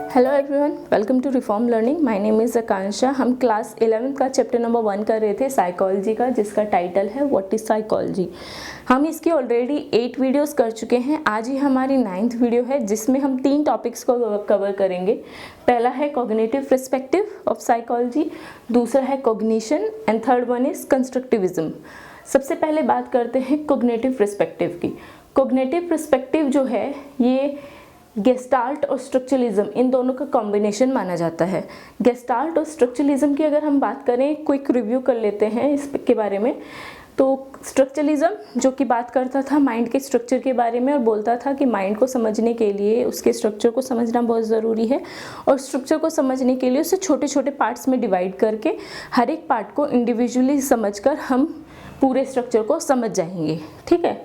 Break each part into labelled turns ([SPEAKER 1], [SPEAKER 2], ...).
[SPEAKER 1] Hello everyone, welcome to reform learning. My name is Akanksha. हम class 11 का chapter number 1 कर रहे थे साइकोलॉजी का, जिसका टाइटल है व्हाट इज़ साइकोलॉजी। हम इसकी ऑलरेडी 8 वीडियोस कर चुके हैं। आज ही हमारी 9th वीडियो है, जिसमें हम 3 टॉपिक्स को कवर करेंगे। पहला है कॉग्निटिव पर्सपेक्टिव ऑफ साइकोलॉजी, दूसरा है cognition and third one is constructivism. सबसे पहले बात करते हैं कॉग्निटिव पर्सपेक्टिव की। कॉग्निटिव पर्सपेक्टिव जो है ये गेस्टाल्ट और स्ट्रक्चरलिज्म इन दोनों का कॉम्बिनेशन माना जाता है। गेस्टाल्ट और स्ट्रक्चरलिज्म की अगर हम बात करें, क्विक रिव्यू कर लेते हैं इसके बारे में। तो स्ट्रक्चरलिज्म जो कि बात करता था माइंड के स्ट्रक्चर के बारे में और बोलता था कि माइंड को समझने के लिए उसके स्ट्रक्चर को समझना बहुत ज़रूरी है, और स्ट्रक्चर को समझने के लिए उसे छोटे छोटे पार्ट्स में डिवाइड करके हर एक पार्ट को इंडिविजुअली समझकर हम पूरे स्ट्रक्चर को समझ जाएंगे। ठीक है।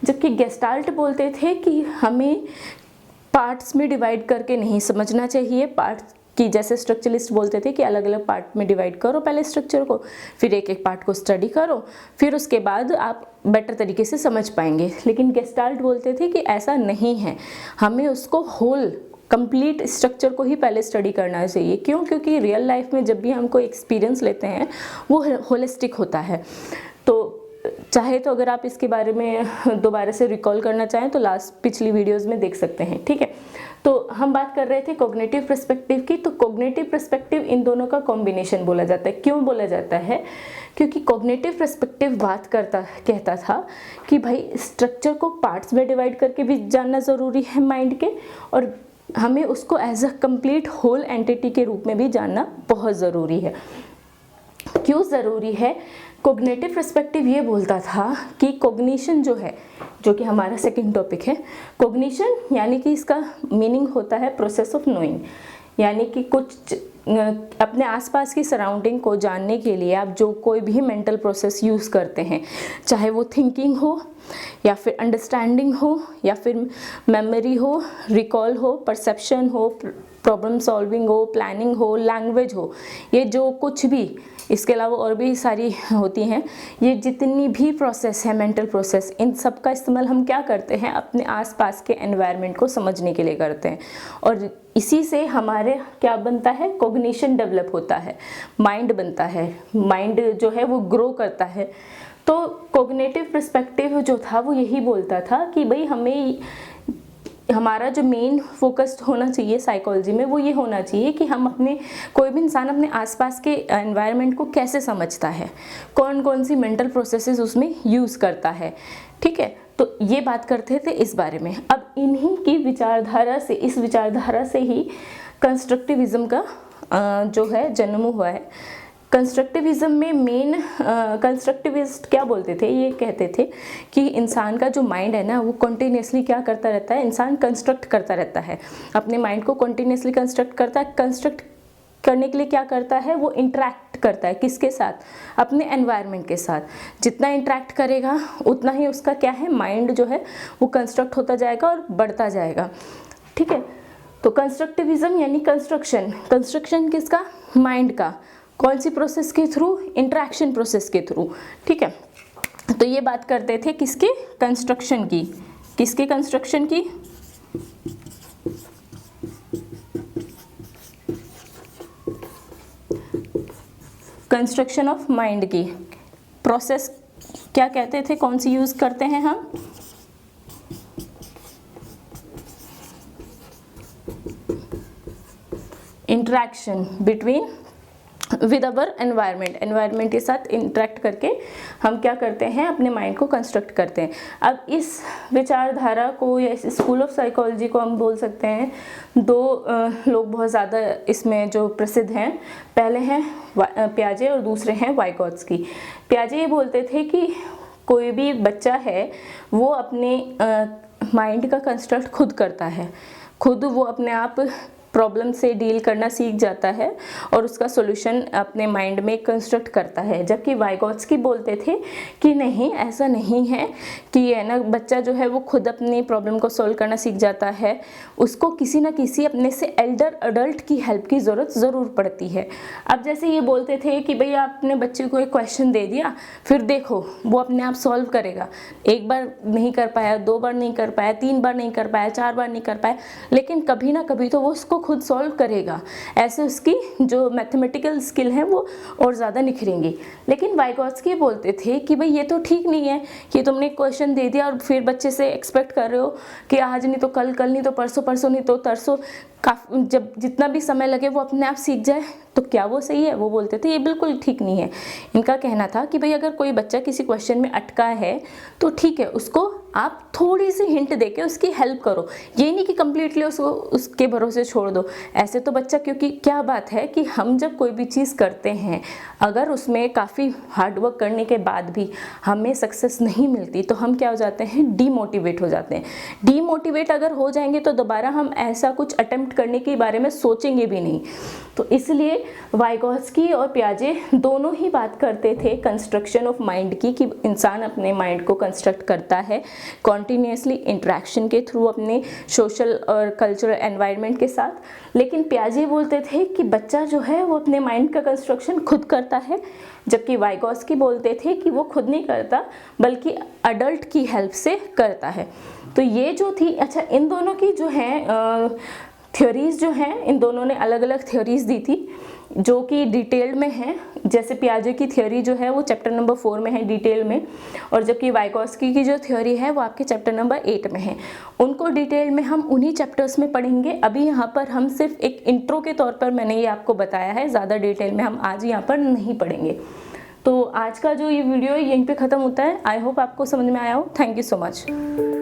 [SPEAKER 1] जबकि गेस्टाल्ट बोलते थे कि हमें पार्ट्स में डिवाइड करके नहीं समझना चाहिए। पार्ट्स की जैसे स्ट्रक्चरलिस्ट बोलते थे कि अलग अलग पार्ट में डिवाइड करो पहले स्ट्रक्चर को, फिर एक एक पार्ट को स्टडी करो, फिर उसके बाद आप बेटर तरीके से समझ पाएंगे। लेकिन गेस्टाल्ट बोलते थे कि ऐसा नहीं है, हमें उसको होल कंप्लीट स्ट्रक्चर को ही पहले स्टडी करना चाहिए। क्यों? क्योंकि रियल लाइफ में जब भी हम कोई एक्सपीरियंस लेते हैं वो होलिस्टिक होता है। तो चाहे तो अगर आप इसके बारे में दोबारा से रिकॉल करना चाहें तो पिछली वीडियोस में देख सकते हैं। ठीक है। तो हम बात कर रहे थे कॉग्निटिव पर्सपेक्टिव की। तो कॉग्निटिव पर्सपेक्टिव इन दोनों का कॉम्बिनेशन बोला जाता है। क्यों बोला जाता है? क्योंकि कॉग्निटिव पर्सपेक्टिव कहता था कि भाई स्ट्रक्चर को पार्ट्स में डिवाइड करके भी जानना ज़रूरी है माइंड के, और हमें उसको as a complete whole entity के रूप में भी जानना बहुत ज़रूरी है। क्यों ज़रूरी है? कॉग्निटिव पर्सपेक्टिव ये बोलता था कि कॉग्निशन जो है, जो कि हमारा सेकंड टॉपिक है, कॉग्निशन यानी कि इसका मीनिंग होता है प्रोसेस ऑफ नोइंग। यानी कि कुछ अपने आसपास की सराउंडिंग को जानने के लिए आप जो कोई भी मेंटल प्रोसेस यूज़ करते हैं, चाहे वो थिंकिंग हो या फिर अंडरस्टैंडिंग हो या फिर मेमोरी हो, रिकॉल हो, परसेप्शन हो, प्रॉब्लम सॉल्विंग हो, प्लानिंग हो, लैंग्वेज हो, ये जो कुछ भी, इसके अलावा और भी सारी होती हैं, ये जितनी भी प्रोसेस है मेंटल प्रोसेस, इन सब का इस्तेमाल हम क्या करते हैं? अपने आसपास के एनवायरनमेंट को समझने के लिए करते हैं। और इसी से हमारे क्या बनता है? कॉग्निशन डेवलप होता है, माइंड बनता है, माइंड जो है वो ग्रो करता है। तो कॉग्निटिव पर्सपेक्टिव जो था वो यही बोलता था कि भाई हमें हमारा जो मेन फोकस होना चाहिए साइकोलॉजी में वो ये होना चाहिए कि हम कोई भी इंसान अपने आसपास के एनवायरनमेंट को कैसे समझता है, कौन कौन सी मेंटल प्रोसेसेस उसमें यूज़ करता है। ठीक है। तो ये बात करते थे इस बारे में। अब इन्हीं की विचारधारा से, इस विचारधारा से ही कंस्ट्रक्टिविज्म का जो है जन्म हुआ है। कंस्ट्रक्टिविज्म में मेन कंस्ट्रक्टिविस्ट क्या बोलते थे? ये कहते थे कि इंसान का जो माइंड है ना, वो कंटिन्यूसली क्या करता रहता है? इंसान कंस्ट्रक्ट करता रहता है, अपने माइंड को कंटिन्यूसली कंस्ट्रक्ट करता है। कंस्ट्रक्ट करने के लिए क्या करता है? वो इंटरेक्ट करता है। किसके साथ? अपने एनवायरनमेंट के साथ। जितना इंटरेक्ट करेगा उतना ही उसका क्या है, माइंड जो है वो कंस्ट्रक्ट होता जाएगा और बढ़ता जाएगा। ठीक है। तो कंस्ट्रक्टिविज्म यानी कंस्ट्रक्शन किसका? माइंड का। कौन सी प्रोसेस के थ्रू? इंटरेक्शन प्रोसेस के थ्रू। ठीक है। तो ये बात करते थे किसके? कंस्ट्रक्शन की। किसके कंस्ट्रक्शन की? कंस्ट्रक्शन ऑफ माइंड की प्रोसेस क्या कहते थे? कौन सी यूज करते हैं हम? Interaction between with our environment के साथ इंटरेक्ट करके हम क्या करते हैं? अपने माइंड को कंस्ट्रक्ट करते हैं। अब इस विचारधारा को या इस स्कूल ऑफ साइकोलॉजी को हम बोल सकते हैं, दो लोग बहुत ज़्यादा इसमें जो प्रसिद्ध हैं। पहले हैं पियाजे और दूसरे हैं वाइगोत्स्की। पियाजे ये बोलते थे कि कोई भी बच्चा है वो अपने माइंड का कंस्ट्रक्ट खुद करता है, खुद वो अपने आप प्रॉब्लम से डील करना सीख जाता है और उसका सॉल्यूशन अपने माइंड में कंस्ट्रक्ट करता है। जबकि वाइगोत्स्की बोलते थे कि नहीं, ऐसा नहीं है कि है ना बच्चा जो है वो खुद अपनी प्रॉब्लम को सॉल्व करना सीख जाता है, उसको किसी ना किसी अपने से एल्डर अडल्ट की हेल्प की ज़रूरत ज़रूर पड़ती है। अब जैसे ये बोलते थे कि भाई आपने बच्चे को एक क्वेश्चन दे दिया, फिर देखो वो अपने आप सॉल्व करेगा। एक बार नहीं कर पाया, 2 बार नहीं कर पाया, 3 बार नहीं कर पाया, 4 बार नहीं कर पाया, लेकिन कभी ना कभी तो वो उसको खुद सॉल्व करेगा, ऐसे उसकी जो मैथमेटिकल स्किल है वो और ज़्यादा निखरेंगी। लेकिन वाइगोत्स्की बोलते थे कि भाई ये तो ठीक नहीं है कि तुमने क्वेश्चन दे दिया और फिर बच्चे से एक्सपेक्ट कर रहे हो कि आज नहीं तो कल, कल नहीं तो परसों, परसों नहीं तो तरसों, जब जितना भी समय लगे वो अपने आप सीख जाए, तो क्या वो सही है? वो बोलते थे ये बिल्कुल ठीक नहीं है। इनका कहना था कि भाई अगर कोई बच्चा किसी क्वेश्चन में अटका है तो ठीक है, उसको आप थोड़ी सी हिंट देके उसकी हेल्प करो, ये नहीं कि कम्प्लीटली उसको उसके भरोसे छोड़ दो। ऐसे तो बच्चा, क्योंकि क्या बात है कि हम जब कोई भी चीज़ करते हैं, अगर उसमें काफ़ी हार्डवर्क करने के बाद भी हमें सक्सेस नहीं मिलती तो हम क्या हो जाते हैं? डीमोटिवेट हो जाते हैं। डीमोटिवेट अगर हो जाएंगे तो दोबारा हम ऐसा कुछ अटेम्प्ट करने के बारे में सोचेंगे भी नहीं। तो इसलिए वाइगोत्स्की और पियाजे दोनों ही बात करते थे कंस्ट्रक्शन ऑफ माइंड की, कि इंसान अपने माइंड को कंस्ट्रक्ट करता है कॉन्टीन्यूसली इंटरेक्शन के थ्रू अपने सोशल और कल्चरल एनवायरनमेंट के साथ। लेकिन पियाजे बोलते थे कि बच्चा जो है वो अपने माइंड का कंस्ट्रक्शन खुद करता है, जबकि वाइगोत्स्की बोलते थे कि वो खुद नहीं करता बल्कि अडल्ट की हेल्प से करता है। तो ये जो थी, अच्छा इन दोनों की जो है थ्योरीज जो हैं, इन दोनों ने अलग अलग थ्योरीज दी थी जो कि डिटेल में है। जैसे पियाजे की थ्योरी जो है वो चैप्टर नंबर 4 में है डिटेल में, और जबकि वाइगोत्स्की की जो थ्योरी है वो आपके चैप्टर नंबर 8 में है। उनको डिटेल में हम उन्हीं चैप्टर्स में पढ़ेंगे। अभी यहाँ पर हम सिर्फ एक इंट्रो के तौर पर मैंने ये आपको बताया है, ज़्यादा डिटेल में हम आज यहाँ पर नहीं पढ़ेंगे। तो आज का जो ये वीडियो यहीं पे ख़त्म होता है। आई होप आपको समझ में आया हो। Thank you so much.